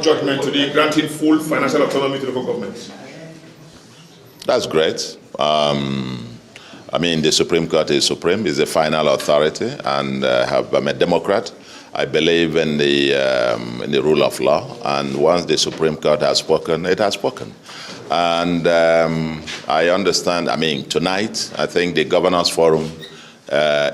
Judgment today granting full financial autonomy to local governments. That's great. I mean, the Supreme Court is supreme, is the final authority, and I'm a Democrat. I believe in the rule of law, and once the Supreme Court has spoken, it has spoken. And I understand, I mean, tonight, I think the Governors Forum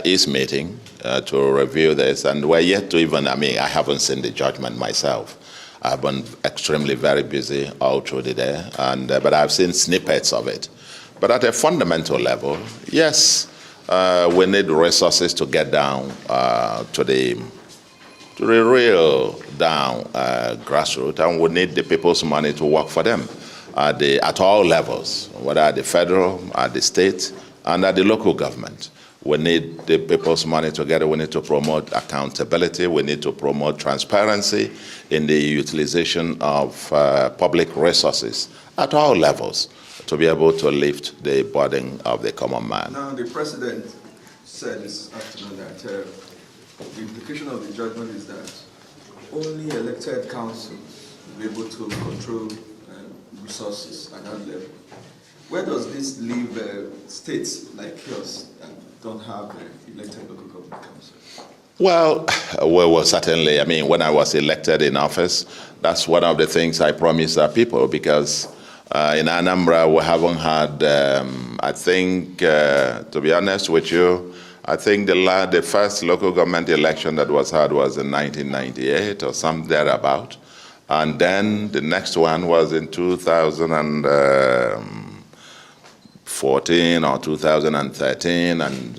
is meeting to review this, and we're yet to even, I mean, I haven't seen the judgment myself. I've been extremely very busy all through the day, but I've seen snippets of it. But at a fundamental level, yes, we need resources to get down to the real down grassroots, and we need the people's money to work for them at all levels, whether at the federal, at the state, and at the local government. We need the people's money together. We need to promote accountability. We need to promote transparency in the utilization of public resources at all levels to be able to lift the burden of the common man. Now, the President said this afternoon that the implication of the judgment is that only elected councils will be able to control resources at that level. Where does this leave states like yours that don't have elected local government councils? Well, certainly, I mean, when I was elected in office, that's one of the things I promised our people, because in Anambra, we haven't had, I think, to be honest with you, I think the first local government election that was had was in 1998 or something thereabout. And then the next one was in 2014 or 2013, and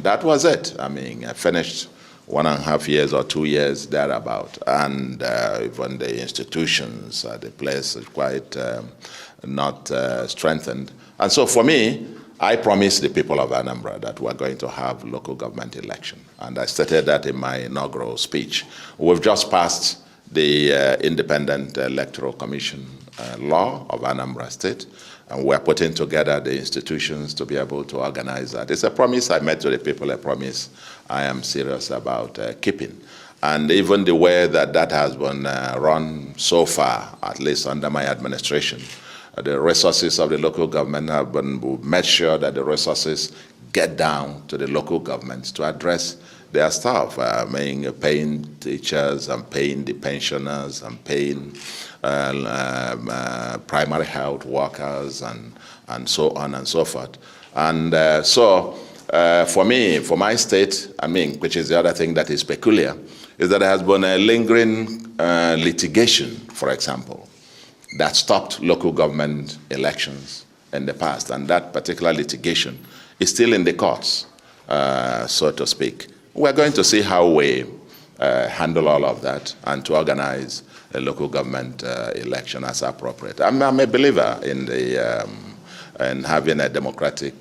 that was it. I mean, I finished 1.5 years or 2 years thereabout, and even the institutions, the place is quite not strengthened. And so for me, I promised the people of Anambra that we're going to have local government election, and I stated that in my inaugural speech. We've just passed the Independent Electoral Commission law of Anambra State, and we're putting together the institutions to be able to organize that. It's a promise I made to the people, a promise I am serious about keeping. And even the way that has been run so far, at least under my administration, the resources of the local government have been made sure that the resources get down to the local governments to address their staff, paying teachers and paying the pensioners and paying primary health workers and so on and so forth. And for me, for my state, I mean, which is the other thing that is peculiar, is that there has been a lingering litigation, for example, that stopped local government elections in the past. And that particular litigation is still in the courts, so to speak. We're going to see how we handle all of that and to organize a local government election as appropriate. I'm a believer in in having a democratic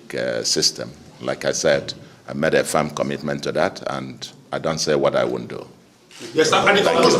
system. Like I said, I made a firm commitment to that, and I don't say what I won't do. Yes, and the government